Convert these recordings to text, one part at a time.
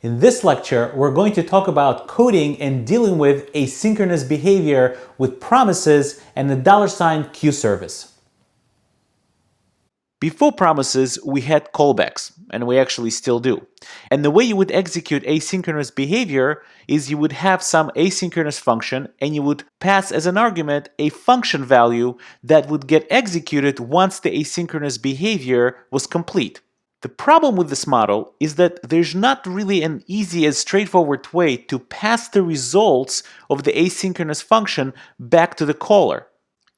In this lecture, we're going to talk about coding and dealing with asynchronous behavior with promises and the $Q service. Before promises, we had callbacks, and we actually still do. And the way you would execute asynchronous behavior is you would have some asynchronous function and you would pass as an argument a function value that would get executed once the asynchronous behavior was complete. The problem with this model is that there's not really an easy and straightforward way to pass the results of the asynchronous function back to the caller.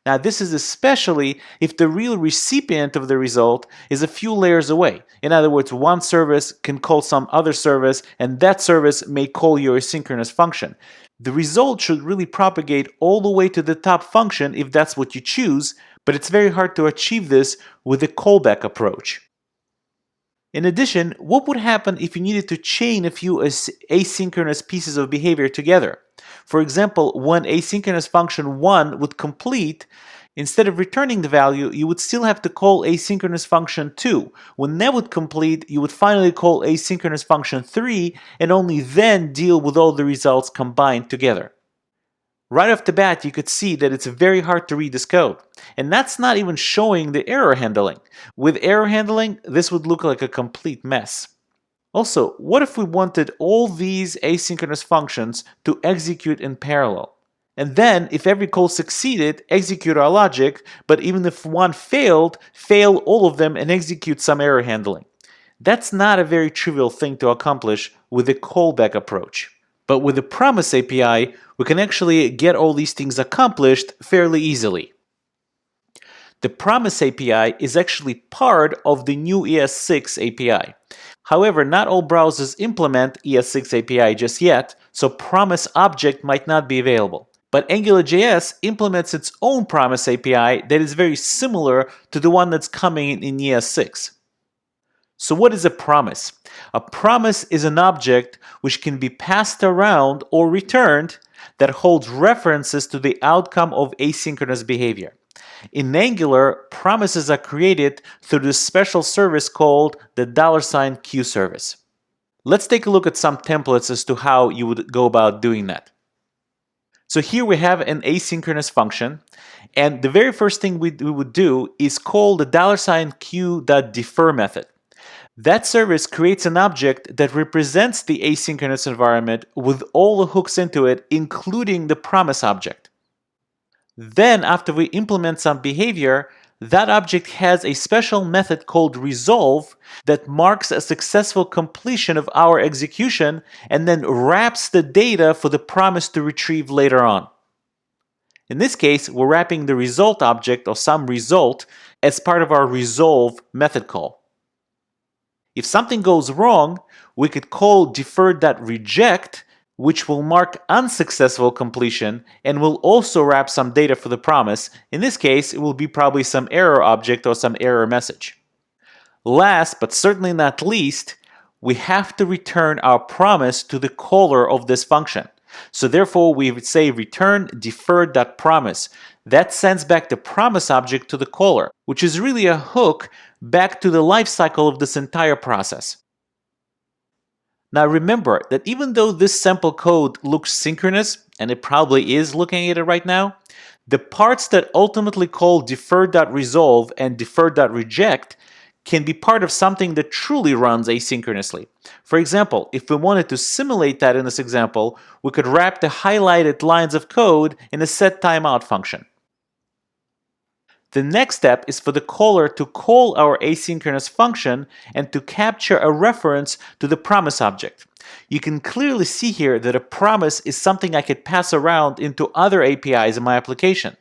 Now, this is especially if the real recipient of the result is a few layers away. In other words, one service can call some other service, and that service may call your asynchronous function. The result should really propagate all the way to the top function if that's what you choose, but it's very hard to achieve this with a callback approach. In addition, what would happen if you needed to chain a few asynchronous pieces of behavior together? For example, when asynchronous function 1 would complete, instead of returning the value, you would still have to call asynchronous function 2. When that would complete, you would finally call asynchronous function 3 and only then deal with all the results combined together. Right off the bat, you could see that it's very hard to read this code. And that's not even showing the error handling. With error handling, this would look like a complete mess. Also, what if we wanted all these asynchronous functions to execute in parallel? And then, if every call succeeded, execute our logic, but even if one failed, fail all of them and execute some error handling. That's not a very trivial thing to accomplish with a callback approach. But with the Promise API, we can actually get all these things accomplished fairly easily. The Promise API is actually part of the new ES6 API. However, not all browsers implement ES6 API just yet, so Promise Object might not be available. But AngularJS implements its own Promise API that is very similar to the one that's coming in ES6. So what is a promise? A promise is an object which can be passed around or returned that holds references to the outcome of asynchronous behavior. In Angular, promises are created through this special service called the $Q service. Let's take a look at some templates as to how you would go about doing that. So here we have an asynchronous function, and the very first thing we would do is call the $Q.defer method. That service creates an object that represents the asynchronous environment with all the hooks into it, including the promise object. Then, after we implement some behavior, that object has a special method called resolve that marks a successful completion of our execution and then wraps the data for the promise to retrieve later on. In this case, we're wrapping the result object or some result as part of our resolve method call. If something goes wrong, we could call deferred.reject, which will mark unsuccessful completion and will also wrap some data for the promise. In this case, it will be probably some error object or some error message. Last, but certainly not least, we have to return our promise to the caller of this function. So therefore, we would say return deferred.promise. That sends back the promise object to the caller, which is really a hook back to the lifecycle of this entire process. Now remember that even though this sample code looks synchronous, and it probably is looking at it right now, the parts that ultimately call deferred.resolve and deferred.reject can be part of something that truly runs asynchronously. For example, if we wanted to simulate that in this example, we could wrap the highlighted lines of code in a setTimeout function. The next step is for the caller to call our asynchronous function and to capture a reference to the promise object. You can clearly see here that a promise is something I could pass around into other APIs in my application.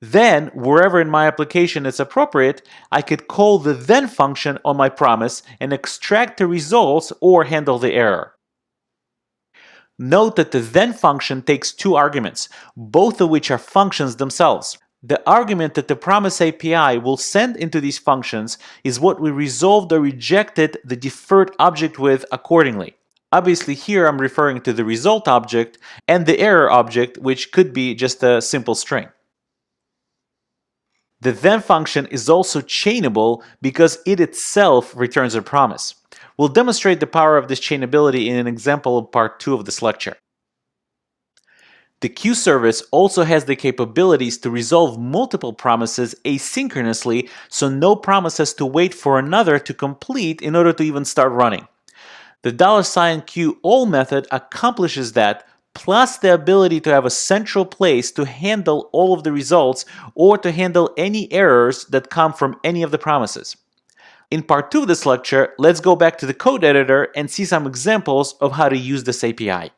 Then, wherever in my application it's appropriate, I could call the then function on my promise and extract the results or handle the error. Note that the then function takes two arguments, both of which are functions themselves. The argument that the Promise API will send into these functions is what we resolved or rejected the deferred object with accordingly. Obviously here I'm referring to the result object and the error object, which could be just a simple string. The then function is also chainable because it itself returns a promise. We'll demonstrate the power of this chainability in an example of part 2 of this lecture. The queue service also has the capabilities to resolve multiple promises asynchronously, so no promise has to wait for another to complete in order to even start running. The $queue_all method accomplishes that, plus the ability to have a central place to handle all of the results or to handle any errors that come from any of the promises. In part 2 of this lecture, let's go back to the code editor and see some examples of how to use this API.